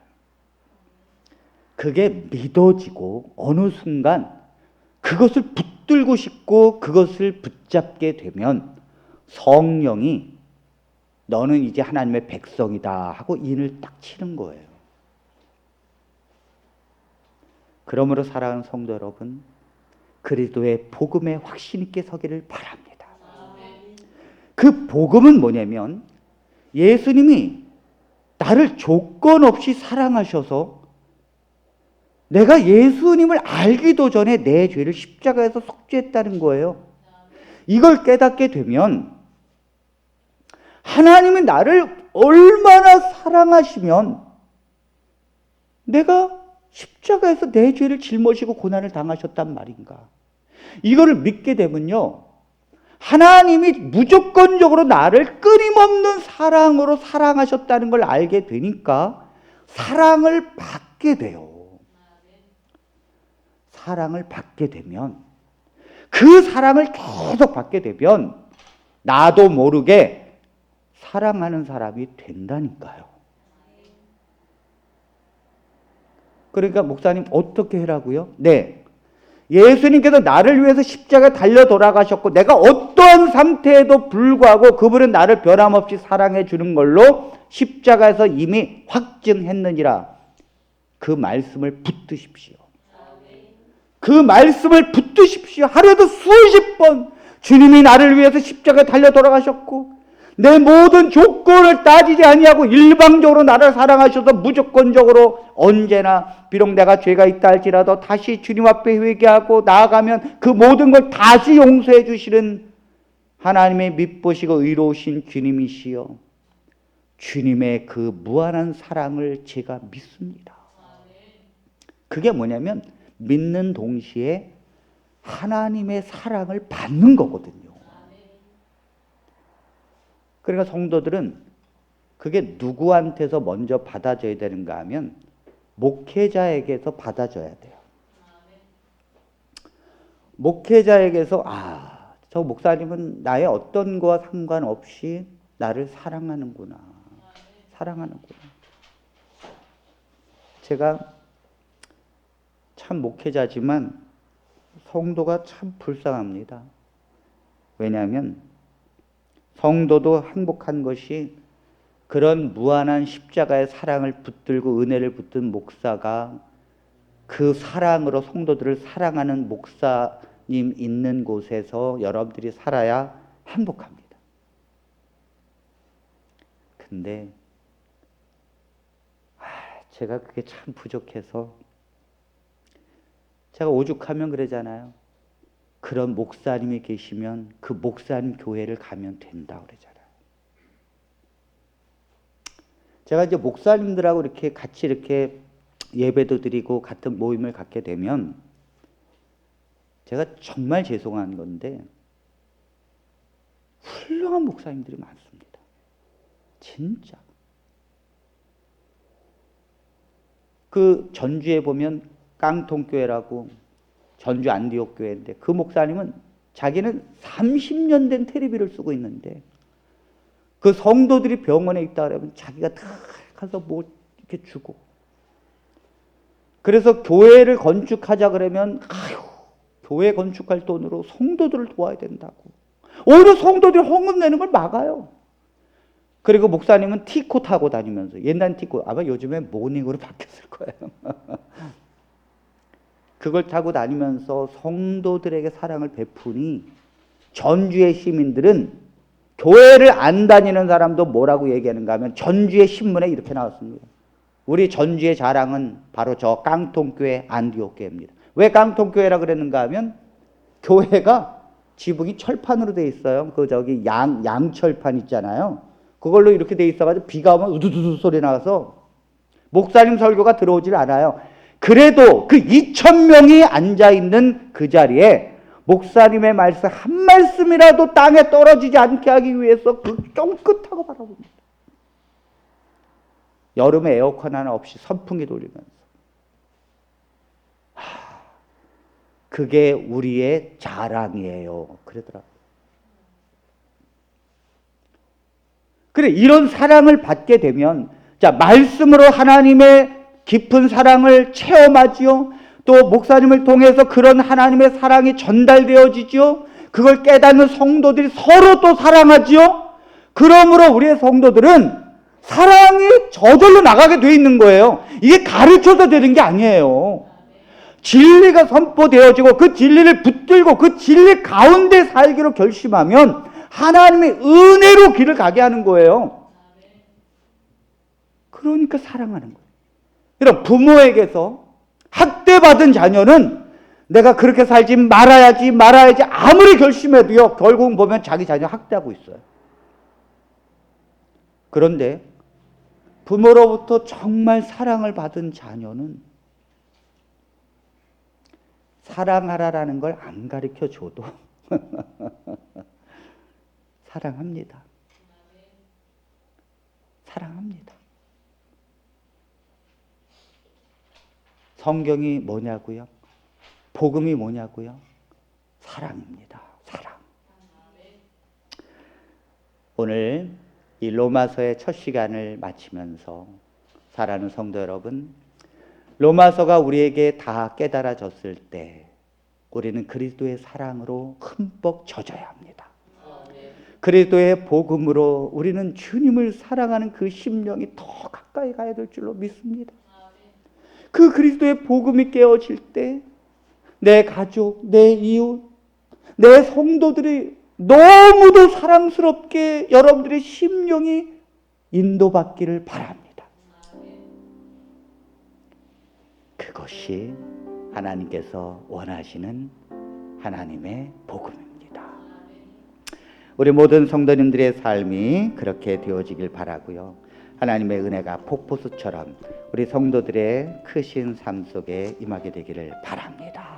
그게 믿어지고 어느 순간 그것을 붙들고 싶고 그것을 붙잡게 되면 성령이 너는 이제 하나님의 백성이다 하고 인을 딱 치는 거예요. 그러므로 사랑하는 성도 여러분, 그리스도의 복음에 확신 있게 서기를 바랍니다. 그 복음은 뭐냐면 예수님이 나를 조건 없이 사랑하셔서 내가 예수님을 알기도 전에 내 죄를 십자가에서 속죄했다는 거예요. 이걸 깨닫게 되면 하나님이 나를 얼마나 사랑하시면 내가 십자가에서 내 죄를 짊어지고 고난을 당하셨단 말인가. 이거를 믿게 되면요, 하나님이 무조건적으로 나를 끊임없는 사랑으로 사랑하셨다는 걸 알게 되니까 사랑을 받게 돼요. 사랑을 받게 되면, 그 사랑을 계속 받게 되면 나도 모르게 사랑하는 사람이 된다니까요. 그러니까 목사님 어떻게 해라고요? 네. 예수님께서 나를 위해서 십자가에 달려 돌아가셨고 내가 어떠한 상태에도 불구하고 그분은 나를 변함없이 사랑해 주는 걸로 십자가에서 이미 확증했느니라. 그 말씀을 붙드십시오. 그 말씀을 붙드십시오. 하루에도 수십 번 주님이 나를 위해서 십자가에 달려 돌아가셨고 내 모든 조건을 따지지 아니하고 일방적으로 나를 사랑하셔서 무조건적으로 언제나 비록 내가 죄가 있다 할지라도 다시 주님 앞에 회개하고 나아가면 그 모든 걸 다시 용서해 주시는 하나님의 밉보시고 의로우신 주님이시여, 주님의 그 무한한 사랑을 제가 믿습니다. 그게 뭐냐면 믿는 동시에 하나님의 사랑을 받는 거거든요. 그러니까 성도들은 그게 누구한테서 먼저 받아줘야 되는가 하면 목회자에게서 받아줘야 돼요. 목회자에게서 저 목사님은 나의 어떤 거와 상관없이 나를 사랑하는구나. 사랑하는구나. 제가 참 목회자지만 성도가 참 불쌍합니다. 왜냐하면 성도도 행복한 것이 그런 무한한 십자가의 사랑을 붙들고 은혜를 붙든 목사가 그 사랑으로 성도들을 사랑하는 목사님 있는 곳에서 여러분들이 살아야 행복합니다. 근데 제가 그게 참 부족해서 제가 오죽하면 그러잖아요. 그런 목사님이 계시면 그 목사님 교회를 가면 된다 그러잖아요. 제가 이제 목사님들하고 이렇게 같이 이렇게 예배도 드리고 같은 모임을 갖게 되면 제가 정말 죄송한 건데 훌륭한 목사님들이 많습니다. 진짜. 그 전주에 보면 깡통교회라고 전주 안디옥 교회인데 그 목사님은 자기는 30년 된 테레비를 쓰고 있는데 그 성도들이 병원에 있다 그러면 자기가 다 가서 뭐 이렇게 주고, 그래서 교회를 건축하자 그러면 교회 건축할 돈으로 성도들을 도와야 된다고 오히려 성도들이 헌금 내는 걸 막아요. 그리고 목사님은 티코 타고 다니면서, 옛날 티코 아마 요즘에 모닝으로 바뀌었을 거예요. 그걸 타고 다니면서 성도들에게 사랑을 베푸니 전주의 시민들은, 교회를 안 다니는 사람도 뭐라고 얘기하는가 하면 전주의 신문에 이렇게 나왔습니다. 우리 전주의 자랑은 바로 저 깡통교회 안디옥교회입니다. 왜 깡통교회라 그랬는가 하면 교회가 지붕이 철판으로 돼 있어요. 그 저기 양철판 있잖아요. 그걸로 이렇게 돼 있어가지고 비가 오면 우두두두 소리 나서 목사님 설교가 들어오질 않아요. 그래도 그 2,000명이 앉아있는 그 자리에 목사님의 말씀 한 말씀이라도 땅에 떨어지지 않게 하기 위해서 그 쫑긋하고 바라봅니다. 여름에 에어컨 하나 없이 선풍기 돌리면서. 그게 우리의 자랑이에요. 그러더라고요. 그래, 이런 사랑을 받게 되면, 자, 말씀으로 하나님의 깊은 사랑을 체험하지요. 또 목사님을 통해서 그런 하나님의 사랑이 전달되어지죠. 그걸 깨닫는 성도들이 서로 또 사랑하지요. 그러므로 우리의 성도들은 사랑이 저절로 나가게 돼 있는 거예요. 이게 가르쳐서 되는 게 아니에요. 진리가 선포되어지고 그 진리를 붙들고 그 진리 가운데 살기로 결심하면 하나님의 은혜로 길을 가게 하는 거예요. 그러니까 사랑하는 거예요. 여러분, 부모에게서 학대받은 자녀는 내가 그렇게 살지 말아야지 아무리 결심해도요, 결국은 보면 자기 자녀 학대하고 있어요. 그런데 부모로부터 정말 사랑을 받은 자녀는 사랑하라라는 걸 안 가르쳐 줘도 사랑합니다. 사랑합니다. 성경이 뭐냐고요? 복음이 뭐냐고요? 사랑입니다. 사랑. 오늘 이 로마서의 첫 시간을 마치면서 사랑하는 성도 여러분, 로마서가 우리에게 다 깨달아졌을 때 우리는 그리스도의 사랑으로 흠뻑 젖어야 합니다. 그리스도의 복음으로 우리는 주님을 사랑하는 그 심령이 더 가까이 가야 될 줄로 믿습니다. 그 그리스도의 복음이 깨어질 때 내 가족, 내 이웃, 내 성도들이 너무도 사랑스럽게 여러분들의 심령이 인도받기를 바랍니다. 그것이 하나님께서 원하시는 하나님의 복음입니다. 우리 모든 성도님들의 삶이 그렇게 되어지길 바라고요. 하나님의 은혜가 폭포수처럼 우리 성도들의 크신 삶 속에 임하게 되기를 바랍니다.